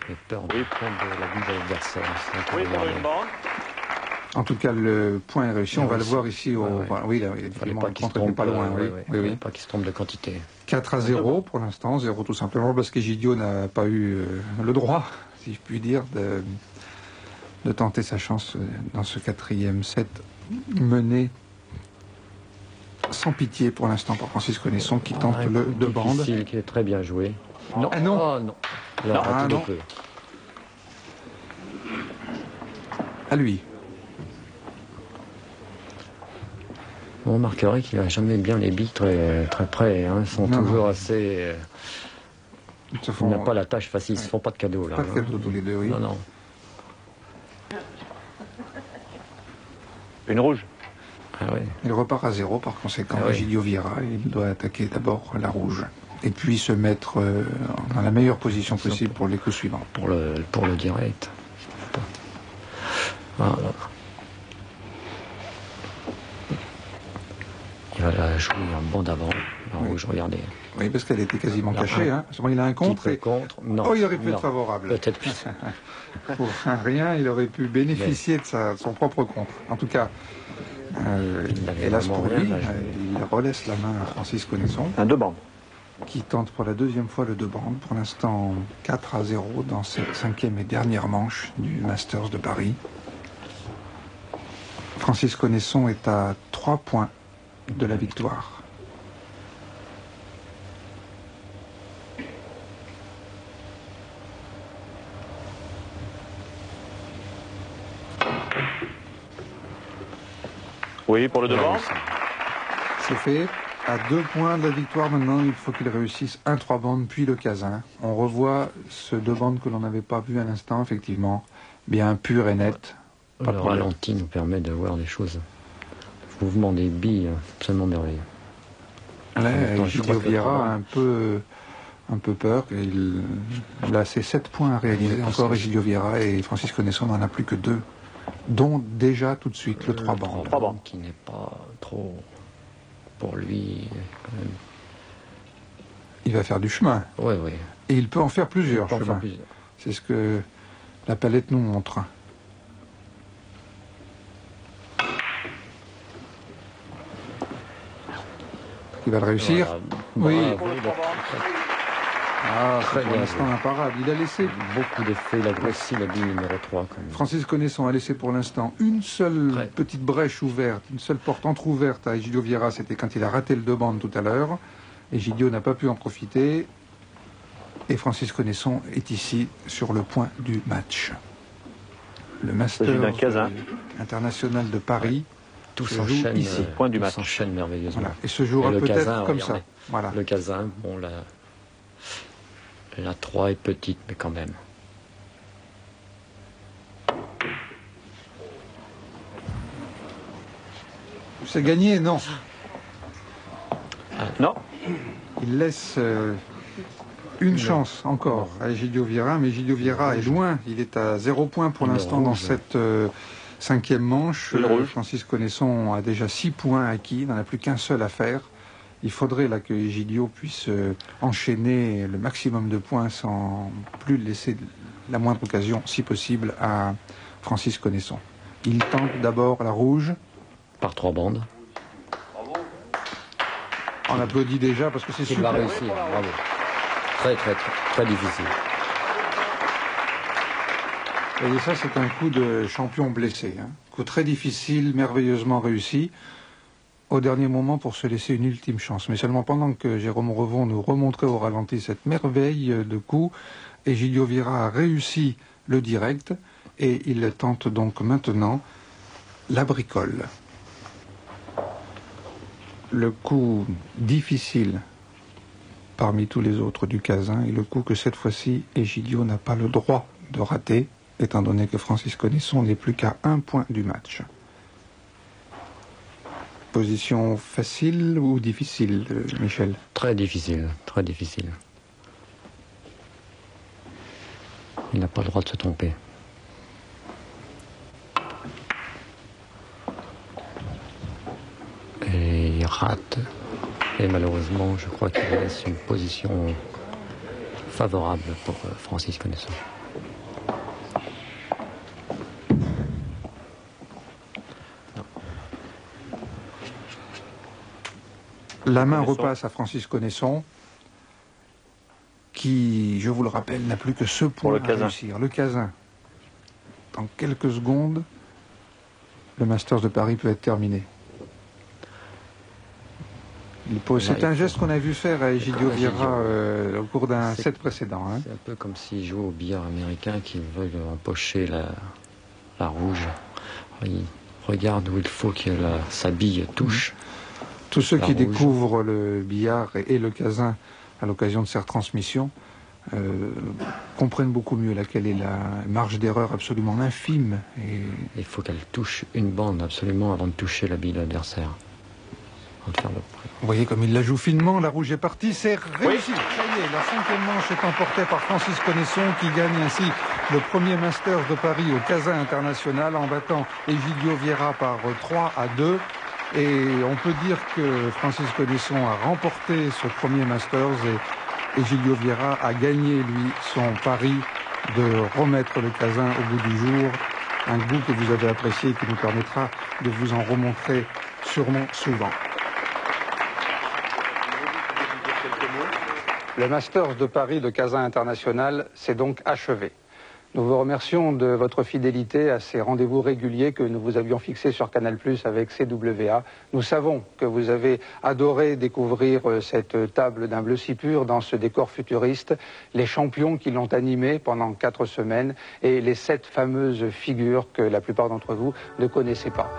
J'ai peur de prendre la bille de l'adversaire. Oui, pour une bande. En tout cas, le point est réussi. On va le voir ici. Oui, là, effectivement, le contre n'est pas loin. Oui. Pas qu'il se trompe de quantité. 4-0 pour l'instant. 0 tout simplement parce qu'Egidio n'a pas eu le droit, si je puis dire, de tenter sa chance dans ce 4e set mené sans pitié pour l'instant par Francis Connaisson qui tente le de bande. Difficile, qui est très bien joué. Non. Ah non. Oh, non. Là, non. Peu. À lui. On remarquerait qu'il n'a jamais bien les billes très près. Hein. Ils sont toujours assez... Ils n'ont pas la tâche facile. Ils ne se font pas de cadeaux. Là, pas de cadeaux tous les deux, oui. Non. Une rouge. Ah, oui. Il repart à 0 par conséquent. Egidio Vieira, il doit attaquer d'abord la rouge. Et puis se mettre dans la meilleure position possible pour les coups suivants. Pour le direct. Voilà. Il va la jouer en bande avant, en rouge, regardez. Oui, parce qu'elle était quasiment cachée. Hein. Il a un contre. Non. Oh, il aurait pu être favorable. Peut-être plus. Pour un rien, il aurait pu bénéficier de son propre contre. En tout cas, hélas pour lui, il relaisse la main à Francis Connaisson. Un 2 bandes. Qui tente pour la 2e fois le 2 bandes. Pour l'instant, 4-0 dans cette 5e et dernière manche du Masters de Paris. Francis Connaisson est à 3 points de la victoire. Oui, pour le 2 bandes. C'est fait. À 2 points de la victoire maintenant, il faut qu'il réussisse un 3 bandes puis le casin. On revoit ce 2 bandes que l'on n'avait pas vu à l'instant, effectivement. Bien pur et net. Le ralenti nous permet de voir des choses. Le mouvement des billes, absolument merveilleux. Là, Egidio Vieira a un peu peur. Il a ses 7 points à réaliser. Encore Egidio Vieira et Francis Connaisson n'en a plus que 2. Dont déjà tout de suite le 3 bandes. 3 bandes qui n'est pas trop pour lui quand même. Il va faire du chemin. Oui. Et il peut en faire plusieurs chemins. C'est ce que la palette nous montre. Il va le réussir. Voilà. Oui. Très pour l'instant imparable. Il a laissé beaucoup d'effets. Il a grossi la bille numéro 3. Francis Connaisson a laissé pour l'instant une seule petite brèche ouverte, une seule porte entrouverte à Egidio Vieira. C'était quand il a raté le 2 bandes tout à l'heure. Egidio n'a pas pu en profiter. Et Francis Connaisson est ici sur le point du match. Le Master international de Paris. Tout s'enchaîne ici. Point du match. S'enchaîne merveilleusement. Voilà. Et se jouera peut-être comme ça. Voilà. Le casin, bon, la 3 est petite, mais quand même. C'est gagné, non. Non. Il laisse une chance encore à Egidio Vieira, mais Egidio Vieira est loin. Il est à 0 points pour l'instant dans cette 5e manche. Francis Connaisson a déjà 6 points acquis, il n'en a plus qu'un seul à faire. Il faudrait là que Egidio puisse enchaîner le maximum de points sans plus laisser la moindre occasion, si possible, à Francis Connaisson. Il tente d'abord la rouge. Par 3 bandes. On applaudit déjà parce que c'est super. Il va réussir, bravo. Très difficile. Et ça, c'est un coup de champion blessé. Coup très difficile, merveilleusement réussi. Au dernier moment pour se laisser une ultime chance. Mais seulement pendant que Jérôme Revon nous remontrait au ralenti cette merveille de coup, Egidio Vieira a réussi le direct et il tente donc maintenant la bricole. Le coup difficile parmi tous les autres du casin et le coup que cette fois-ci Egidio n'a pas le droit de rater, étant donné que Francis Connaisson n'est plus qu'à 1 point du match. Position facile ou difficile, Michel? Très difficile, très difficile. Il n'a pas le droit de se tromper. Et il rate. Et malheureusement, je crois qu'il laisse une position favorable pour Francis Connaisson. La main repasse à Francis Connaisson, qui, je vous le rappelle, n'a plus que ce point à réussir. Le Cazin. Dans quelques secondes, le Masters de Paris peut être terminé. C'est un geste qu'on a vu faire à Egidio Vieira au cours d'un set précédent. Hein. C'est un peu comme s'il joue au billard américain qui veut empocher la rouge. Il regarde où il faut que sa bille touche. Tous ceux qui découvrent le billard et le Cazin à l'occasion de ces retransmissions comprennent beaucoup mieux laquelle est la marge d'erreur absolument infime. Et... il faut qu'elle touche une bande absolument avant de toucher la bille de l'adversaire. Vous voyez comme il la joue finement, la rouge est partie, c'est réussi. Oui. Ça y est, la 5e manche est emportée par Francis Connaisson qui gagne ainsi le premier Masters de Paris au Cazin International en battant Egidio Vieira par 3-2. Et on peut dire que Francis Connaisson a remporté ce premier Masters et Egidio Vieira a gagné, lui, son pari de remettre le Cazin au bout du jour. Un goût que vous avez apprécié et qui nous permettra de vous en remontrer sûrement souvent. Le Masters de Paris de Cazin International s'est donc achevé. Nous vous remercions de votre fidélité à ces rendez-vous réguliers que nous vous avions fixés sur Canal+ avec CWA. Nous savons que vous avez adoré découvrir cette table d'un bleu si pur dans ce décor futuriste, les champions qui l'ont animé pendant 4 semaines et les 7 fameuses figures que la plupart d'entre vous ne connaissaient pas.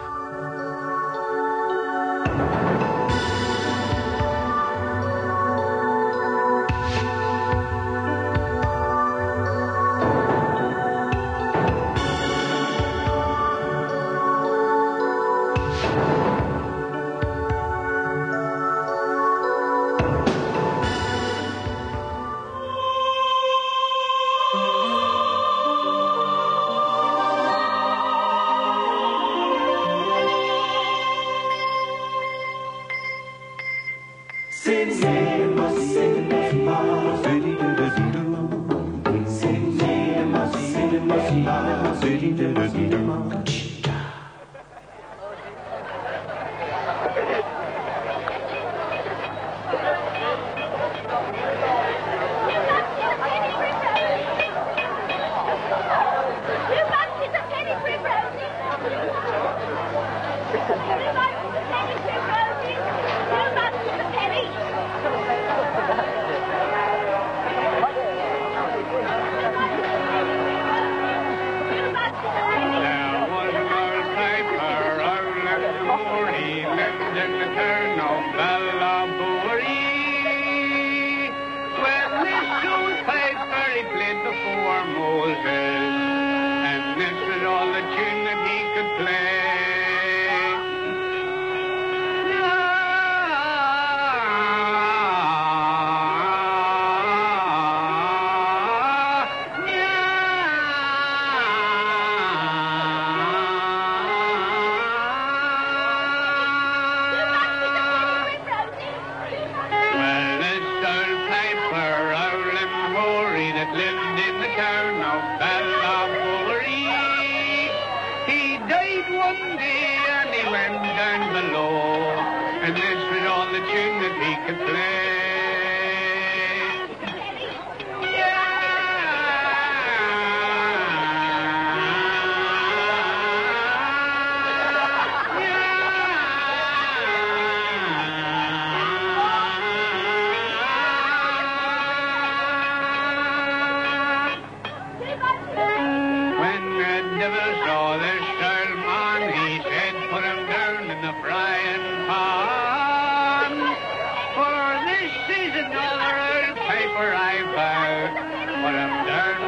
Paper I vow, but I'm down